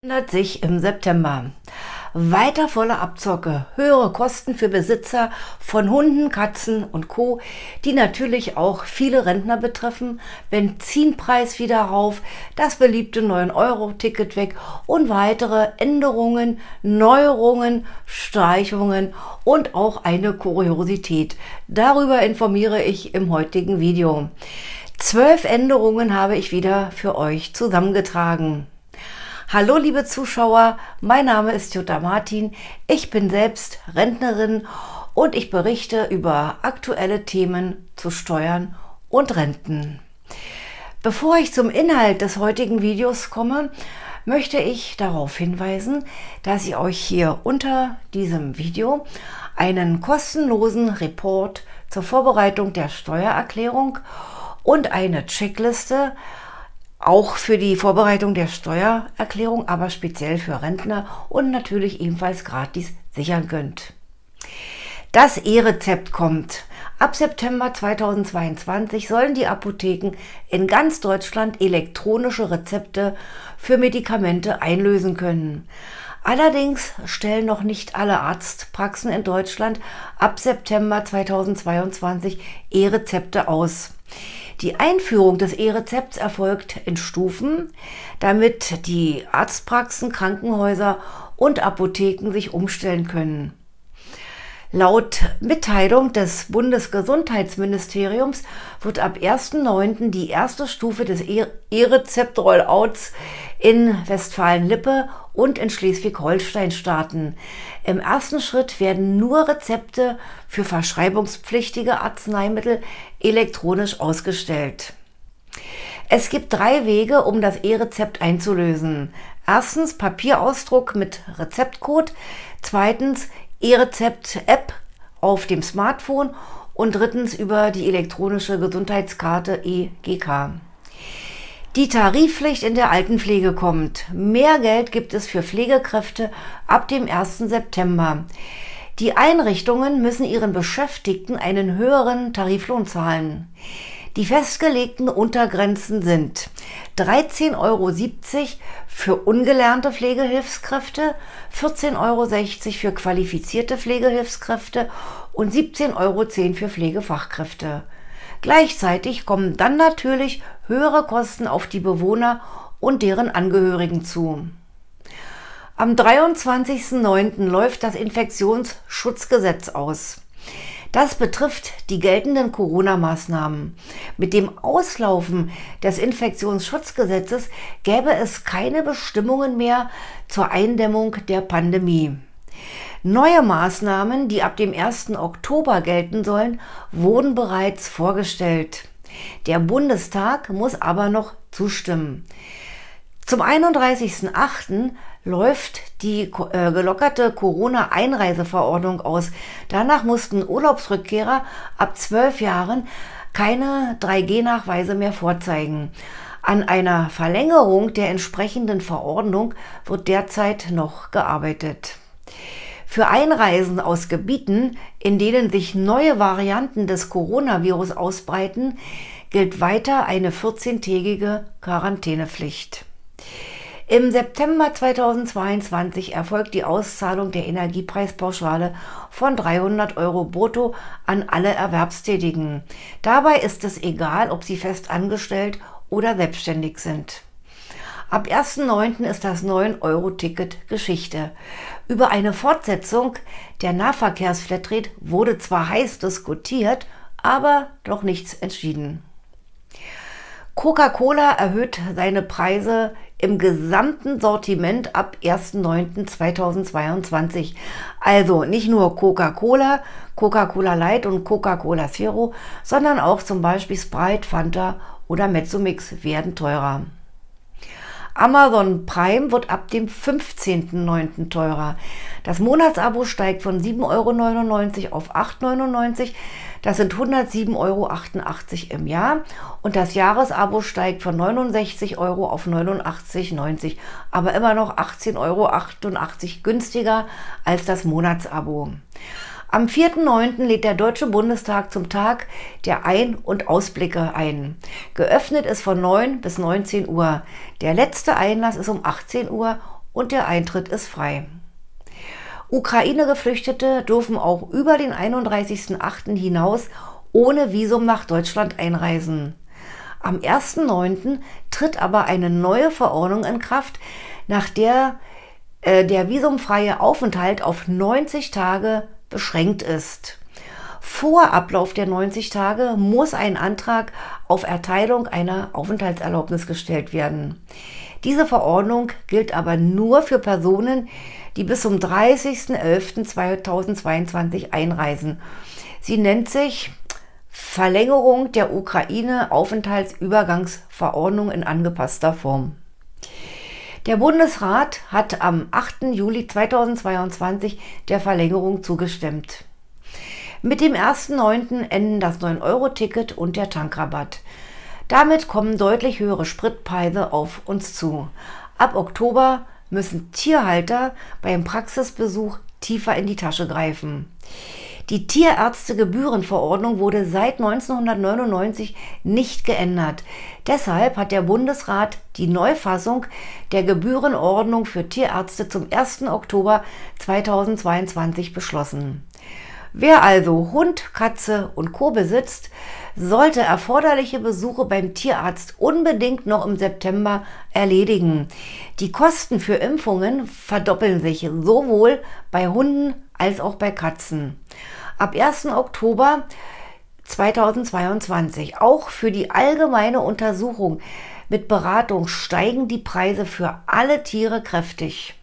Ändert sich im September. Weiter volle Abzocke, höhere Kosten für Besitzer von Hunden, Katzen und Co., die natürlich auch viele Rentner betreffen, Benzinpreis wieder rauf, das beliebte 9-Euro-Ticket weg und weitere Änderungen, Neuerungen, Streichungen und auch eine Kuriosität. Darüber informiere ich im heutigen Video. 12 Änderungen habe ich wieder für euch zusammengetragen. Hallo liebe Zuschauer, mein Name ist Jutta Martin, ich bin selbst Rentnerin und ich berichte über aktuelle Themen zu Steuern und Renten. Bevor ich zum Inhalt des heutigen Videos komme, möchte ich darauf hinweisen, dass ich euch hier unter diesem Video einen kostenlosen Report zur Vorbereitung der Steuererklärung und eine Checkliste auch für die Vorbereitung der Steuererklärung, aber speziell für Rentner und natürlich ebenfalls gratis sichern könnt. Das E-Rezept kommt. Ab September 2022 sollen die Apotheken in ganz Deutschland elektronische Rezepte für Medikamente einlösen können. Allerdings stellen noch nicht alle Arztpraxen in Deutschland ab September 2022 E-Rezepte aus. Die Einführung des E-Rezepts erfolgt in Stufen, damit die Arztpraxen, Krankenhäuser und Apotheken sich umstellen können. Laut Mitteilung des Bundesgesundheitsministeriums wird ab 1.9. die erste Stufe des E-Rezept-Rollouts in Westfalen-Lippe und in Schleswig-Holstein starten. Im ersten Schritt werden nur Rezepte für verschreibungspflichtige Arzneimittel elektronisch ausgestellt. Es gibt 3 Wege, um das E-Rezept einzulösen. Erstens Papierausdruck mit Rezeptcode, zweitens E-Rezept-App auf dem Smartphone und drittens über die elektronische Gesundheitskarte EGK. Die Tarifpflicht in der Altenpflege kommt. Mehr Geld gibt es für Pflegekräfte ab dem 1. September. Die Einrichtungen müssen ihren Beschäftigten einen höheren Tariflohn zahlen. Die festgelegten Untergrenzen sind 13,60 Euro für ungelernte Pflegehilfskräfte, 14,60 Euro für qualifizierte Pflegehilfskräfte und 17,10 Euro für Pflegefachkräfte. Gleichzeitig kommen dann natürlich höhere Kosten auf die Bewohner und deren Angehörigen zu. Am 23.09. läuft das Infektionsschutzgesetz aus. Das betrifft die geltenden Corona-Maßnahmen. Mit dem Auslaufen des Infektionsschutzgesetzes gäbe es keine Bestimmungen mehr zur Eindämmung der Pandemie. Neue Maßnahmen, die ab dem 1. Oktober gelten sollen, wurden bereits vorgestellt. Der Bundestag muss aber noch zustimmen. Zum 31.08. läuft die gelockerte Corona-Einreiseverordnung aus. Danach mussten Urlaubsrückkehrer ab 12 Jahren keine 3G-Nachweise mehr vorzeigen. An einer Verlängerung der entsprechenden Verordnung wird derzeit noch gearbeitet. Für Einreisen aus Gebieten, in denen sich neue Varianten des Coronavirus ausbreiten, gilt weiter eine 14-tägige Quarantänepflicht. Im September 2022 erfolgt die Auszahlung der Energiepreispauschale von 300 Euro brutto an alle Erwerbstätigen. Dabei ist es egal, ob sie fest angestellt oder selbstständig sind. Ab 1.9. ist das 9-Euro-Ticket Geschichte. Über eine Fortsetzung der Nahverkehrsflatrate wurde zwar heiß diskutiert, aber noch nichts entschieden. Coca-Cola erhöht seine Preise im gesamten Sortiment ab 1.9.2022. Also nicht nur Coca-Cola, Coca-Cola Light und Coca-Cola Zero, sondern auch zum Beispiel Sprite, Fanta oder Mezzomix werden teurer. Amazon Prime wird ab dem 15.09. teurer. Das Monatsabo steigt von 7,99 Euro auf 8,99 Euro. Das sind 107,88 Euro im Jahr. Und das Jahresabo steigt von 69 Euro auf 89,90 Euro. Aber immer noch 18,88 Euro günstiger als das Monatsabo. Am 4.9. lädt der Deutsche Bundestag zum Tag der Ein- und Ausblicke ein. Geöffnet ist von 9 bis 19 Uhr. Der letzte Einlass ist um 18 Uhr und der Eintritt ist frei. Ukraine-Geflüchtete dürfen auch über den 31.08. hinaus ohne Visum nach Deutschland einreisen. Am 1.9. tritt aber eine neue Verordnung in Kraft, nach der der visumfreie Aufenthalt auf 90 Tage beschränkt ist. Vor Ablauf der 90 Tage muss ein Antrag auf Erteilung einer Aufenthaltserlaubnis gestellt werden. Diese Verordnung gilt aber nur für Personen, die bis zum 30.11.2022 einreisen. Sie nennt sich Verlängerung der Ukraine-Aufenthaltsübergangsverordnung in angepasster Form. Der Bundesrat hat am 8. Juli 2022 der Verlängerung zugestimmt. Mit dem 1.9. enden das 9-Euro-Ticket und der Tankrabatt. Damit kommen deutlich höhere Spritpreise auf uns zu. Ab Oktober müssen Tierhalter beim Praxisbesuch tiefer in die Tasche greifen. Die Tierärztegebührenverordnung wurde seit 1999 nicht geändert. Deshalb hat der Bundesrat die Neufassung der Gebührenordnung für Tierärzte zum 1. Oktober 2022 beschlossen. Wer also Hund, Katze und Co. besitzt, sollte erforderliche Besuche beim Tierarzt unbedingt noch im September erledigen. Die Kosten für Impfungen verdoppeln sich sowohl bei Hunden als auch bei Katzen. Ab 1. Oktober 2022 auch für die allgemeine Untersuchung mit Beratung steigen die Preise für alle Tiere kräftig.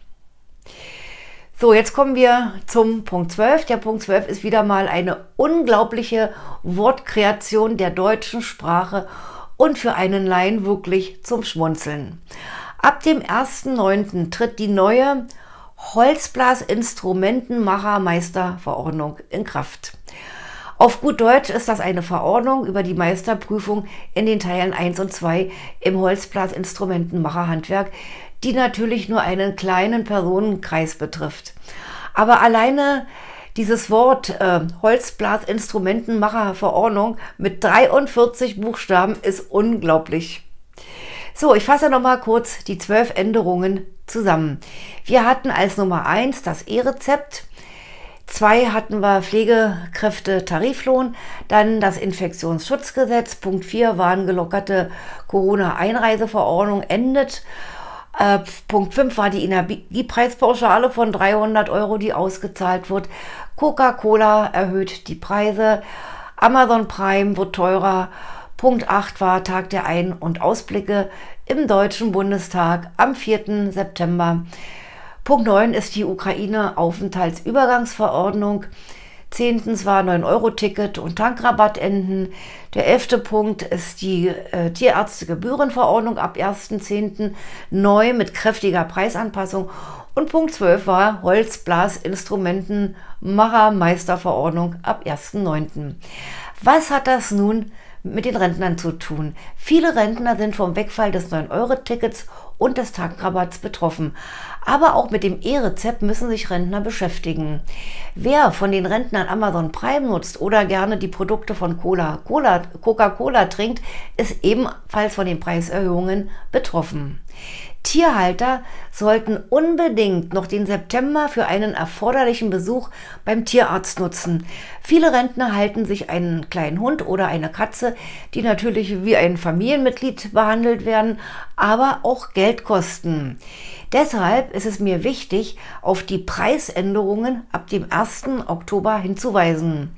So, jetzt kommen wir zum Punkt 12. Der Punkt 12 ist wieder mal eine unglaubliche Wortkreation der deutschen Sprache und für einen Laien wirklich zum Schmunzeln. Ab dem 1.9. tritt die neue Holzblasinstrumentenmachermeisterverordnung in Kraft. Auf gut Deutsch ist das eine Verordnung über die Meisterprüfung in den Teilen 1 und 2 im Holzblasinstrumentenmacherhandwerk, die natürlich nur einen kleinen Personenkreis betrifft. Aber alleine dieses Wort Holzblasinstrumentenmacherverordnung mit 43 Buchstaben ist unglaublich. So, ich fasse nochmal kurz die 12 Änderungen zusammen. Wir hatten als Nummer 1 das E-Rezept, 2 hatten wir Pflegekräfte-Tariflohn, dann das Infektionsschutzgesetz, Punkt 4 waren gelockerte Corona-Einreiseverordnung endet, Punkt 5 war die Energiepreispauschale von 300 Euro, die ausgezahlt wird, Coca-Cola erhöht die Preise, Amazon Prime wird teurer, Punkt 8 war Tag der Ein- und Ausblicke im Deutschen Bundestag am 4. September. Punkt 9 ist die Ukraine-Aufenthaltsübergangsverordnung. 10. war 9-Euro-Ticket und Tankrabatt enden. Der 11. Punkt ist die Tierärztegebührenverordnung ab 1.10. neu mit kräftiger Preisanpassung. Und Punkt 12 war Holzblasinstrumentenmachermeisterverordnung ab 1.9. Was hat das nun mit den Rentnern zu tun? Viele Rentner sind vom Wegfall des 9-Euro-Tickets und des Tankrabatts betroffen. Aber auch mit dem E-Rezept müssen sich Rentner beschäftigen. Wer von den Rentnern Amazon Prime nutzt oder gerne die Produkte von Coca-Cola trinkt, ist ebenfalls von den Preiserhöhungen betroffen. Tierhalter sollten unbedingt noch den September für einen erforderlichen Besuch beim Tierarzt nutzen. Viele Rentner halten sich einen kleinen Hund oder eine Katze, die natürlich wie ein Familienmitglied behandelt werden, aber auch Geld kosten. Deshalb ist es mir wichtig, auf die Preisänderungen ab dem 1. Oktober hinzuweisen.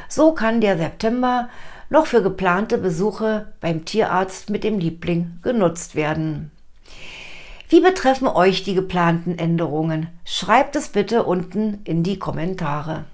So kann der September noch für geplante Besuche beim Tierarzt mit dem Liebling genutzt werden. Wie betreffen euch die geplanten Änderungen? Schreibt es bitte unten in die Kommentare.